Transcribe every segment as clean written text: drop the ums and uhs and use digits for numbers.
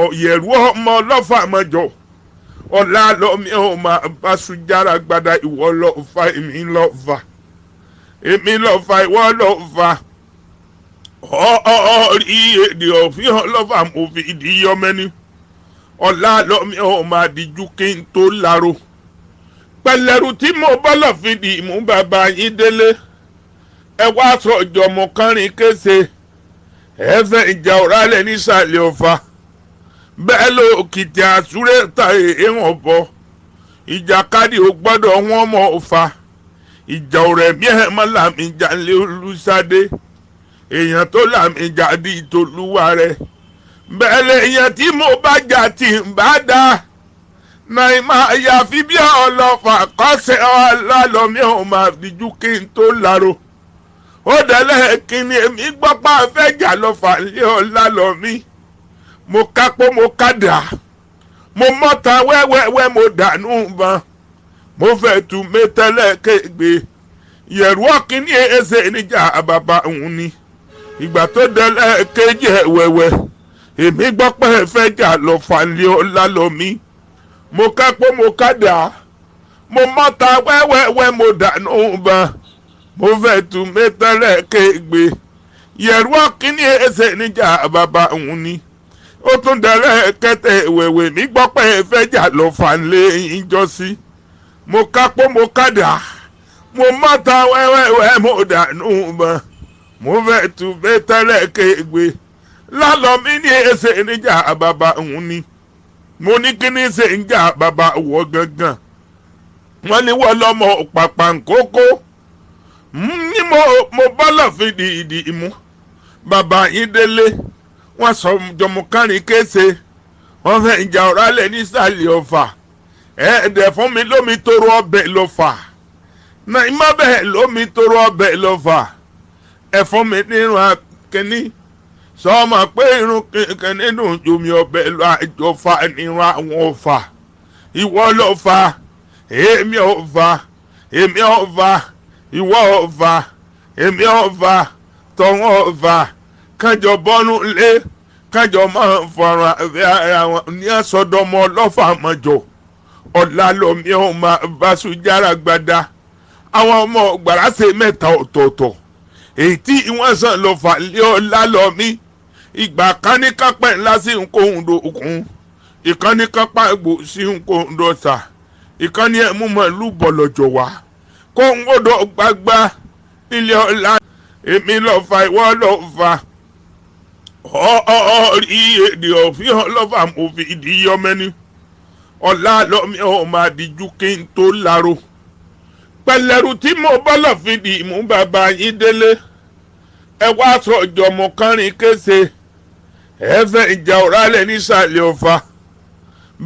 ọ̀yẹ̀rú ọmọ ọlọ́fà mọ́jọ ọ̀la lọ́mí ò máa bá sùjára gbada ìwọ lọ́fà èmi lọ́fà ìwọ lọ́fà ọ̀ọ́rí èdè òfin ọlọ́fà mo fi ìdí yọmẹ́ni ọ̀la lọ́mí ò máa díjú kí n tó láró pẹ̀lẹ́rù tí mo bọ́lọ̀ fi dì mú bàbá yín délé ẹ wá sọ ìjọmọ kánrin kése ẹ fẹ́ ìjà ọ̀rálẹ̀ nísàlẹ̀ ọ̀fà bẹ́ẹ̀ ló kìtì àsúré ta èèyàn bọ̀ ìjàkadì ò gbọ́dọ̀ wọ́n mọ̀ ọ̀fà ìjà ọ̀rẹ́ mi ẹ̀ mọ́ làmì ìjà lé olùsádé èèyàn tó làmì ìjà di ìtòlúwa rẹ̀ bẹ́ẹ̀ lè èèyàn tí mo bá jà tí ń bá dá Naimat àyàfi bí ọlọ́fà kọ́sẹ̀ ọlọ́lọ́mí ò máa díjú kí n tó láró ó dẹ̀lẹ́ kíni èmi gbọ́pá fẹ́ jà lọ́fà lé ọlọ́lọ́mí mo kápó mo kádà mo mọ́ta wẹ́wẹ́wẹ́ mo dànù bàn mo fẹ́ tu mẹ́tẹ́lẹ̀ kégbé yẹ̀rù ọ̀kíní ẹsẹ̀ níjà bàbá òun ni ìgbà tó dẹ̀lẹ́ kéjì wẹ́wẹ́ èmi gbọ́pá fẹ́ jà lọ́fà lé ọlọ́lọ́mí mo kápó mo kádà mo mọ́ta wẹ́wẹ́wẹ́ mo dànù bàn mo fẹ́ tu mẹ́tẹ́lẹ̀ kégbé yẹ̀rù ọ̀kíní ẹsẹ̀ níjà bàbá òun ni ó tún dẹ̀rẹ́ kẹtẹ wẹ̀wẹ̀ mi gbọ́ pé ẹ fẹ́ jà lọ fà lé ìjọsí mo kápó mo kádà mo mọ́ta wẹ́wẹ́wẹ́ mo dànù mọ́ mo fẹ́ tu bẹ́tẹ́lẹ̀ kégbé lálọ́ mi ní ẹsẹ̀ níjà bàbá òun ni mo ní kí ní ṣe ń jà bàbá wọ gangan wọ́n ní wọ́n lọ́mọ pàpà nkókó ní mo bọ́lọ̀ fi dìídì mú bàbá yín délé wọ́n sọ jọmọkánrin kése wọ́n fẹ́ ìjà ọ̀rálẹ̀ nísàlẹ̀ ọ̀fà ẹ̀ẹ́dẹ̀ fún mi lómi tóró ọbẹ̀ lọ́fà Naimat bẹ́ẹ̀ lómi tóró ọbẹ̀ lọ́fà ẹ̀ fún mi nínú akẹ́ni sọ́ọ́mà pé irun kẹ́ni dùn jomi ọbẹ̀ lọ àjọfà nínú àwọn ọ̀fà ìwọ lọ́fà èmi ọ̀fà ìwọ ọ̀fà èmi ọ̀fà tọ̀wọ́n ọ̀fà kájọ bọ́nú lé kájọ máa ń fọ̀rọ̀ ara wọn ní àsọdọmọ ọlọ́fà mọ́jọ ọ̀la lọ́mí ọ̀ máa bá sùjára gbada àwọn ọmọ gbàràsè mẹ́ta ọ̀tọ̀ọ̀tọ̀ èyí tí wọ́n sàn lọ́fà lé ọ̀la lọ́mí ìgbà káníkápẹ́ ńlá sí nkóhùn dòkun ìkáníkápá egbò sí nkóhùn dọ̀sà ìkànnì ẹ̀mú mọ̀lú bọ̀lọ̀jọ̀ wá kóhùn gbọ́dọ̀ gbàgbà nílé ọ̀la èmi lọ́fà ìwọ lọ́fà ọ̀ọ́rí èdè òfin ọlọ́fà mo fi ìdí yọmẹ́ni ọ̀la lọ́mí ò máa díjú kí n tó láró pẹ̀lẹ́rù tí mo bọ́lọ̀ fi dì mú bàbá yín délé ẹ wá sọ ìjọmọ kánrin kése ẹ fẹ́ ìjà ọ̀rálẹ̀ nísàlẹ̀ ọ̀fà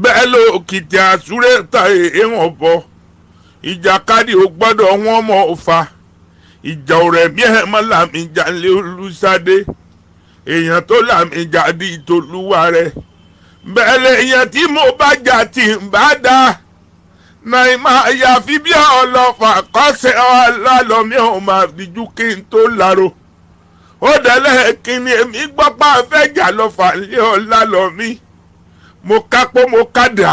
bẹ́ẹ̀ ló kìtì àsúré ta èèyàn bọ̀ ìjàkadì ò gbọ́dọ̀ wọ́n mọ̀ ọ̀fà ìjà ọ̀rẹ́ mi ẹ̀ mọ́ làmì ìjà lé olùsádé èèyàn tó làmì ìjà di ìtòlúwa rẹ̀ bẹ́ẹ̀ lè èèyàn tí mo bá jà tí ń bá dá Naimat àyàfi bí ọlọ́fà kọ́sẹ̀ ọlọ́lọ́mí ò máa díjú kí n tó láró ó dẹ̀lẹ́ kíni èmi gbọ́pá fẹ́ jà lọ́fà lé ọlọ́lọ́mí mo kápó mo kádà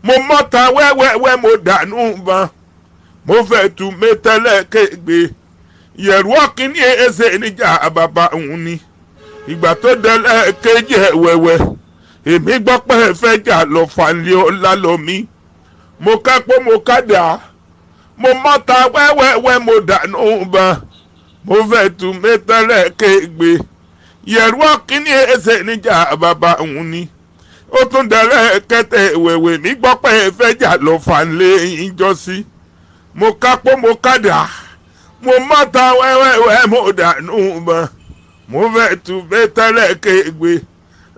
mo mọ́ta wẹ́wẹ́wẹ́ mo dànù bàn mo fẹ́ tu mẹ́tẹ́lẹ̀ kégbé yẹ̀rù ọ̀kíní ẹsẹ̀ níjà bàbá òun ni ìgbà tó dẹ̀lẹ́ kéjì wẹ̀wẹ̀ èmi gbọ́ pé ẹ fẹ́ jà lọ́fà lé ọlọ́lọ́mí mo kápó mo kádà mo mọ́ta wẹ́wẹ́wẹ́ mo dànù bàn mo fẹ́ tu mẹ́tẹ́lẹ̀ kégbé yẹ̀rù ọ̀kíní ẹsẹ̀ níjà bàbá òun ni ó tún dẹ̀lẹ́ kẹtẹ wẹ̀wẹ̀ mi gbọ́ pé ẹ fẹ́ jà lọ́fà lé ìjọsí mo kápó mo kádà mo mọ́ta wẹ́wẹ́wẹ́ mo dànù bàn mo fẹ́ tu mẹ́tẹ́lẹ̀ kégbé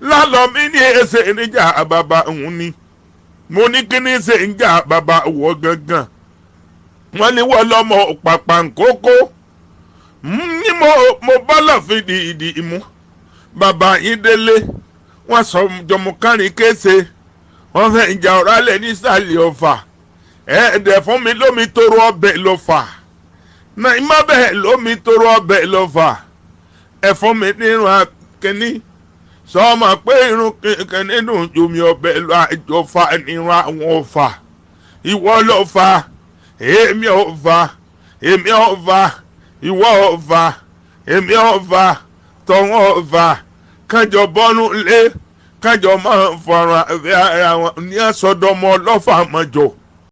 lálọ́ mi ní ẹsẹ̀ níjà bàbá òun ni mo ní kí ní ṣe ń jà bàbá wọ gangan wọ́n ní wọ́n lọ́mọ pàpà nkókó ní mo bọ́lọ̀ fi dìídì mú bàbá yín délé wọ́n sọ jọmọkánrin kése wọ́n fẹ́ ìjà ọ̀rálẹ̀ nísàlẹ̀ ọ̀fà ẹ̀ẹ́dẹ̀ fún mi lómi tóró ọbẹ̀ lọ́fà Naimat bẹ́ẹ̀ lómi tóró ọbẹ̀ lọ́fà ẹ̀ fún mi nínú akẹ́ni sọmọ pé irun kankan nínú omi ọbẹ̀ lọ àjọfà nírun àwọn ọ̀fà ìwọ ló fà èmi ò fà èmi ò fà ìwọ ò fà èmi ò fà tọ̀wọ́n ò fà kájọ bọ́nú lé kájọ máa fọ̀rọ̀ àbẹ́ ara wọn ní àsọdọmọ ọlọ́fà mọ́jọ.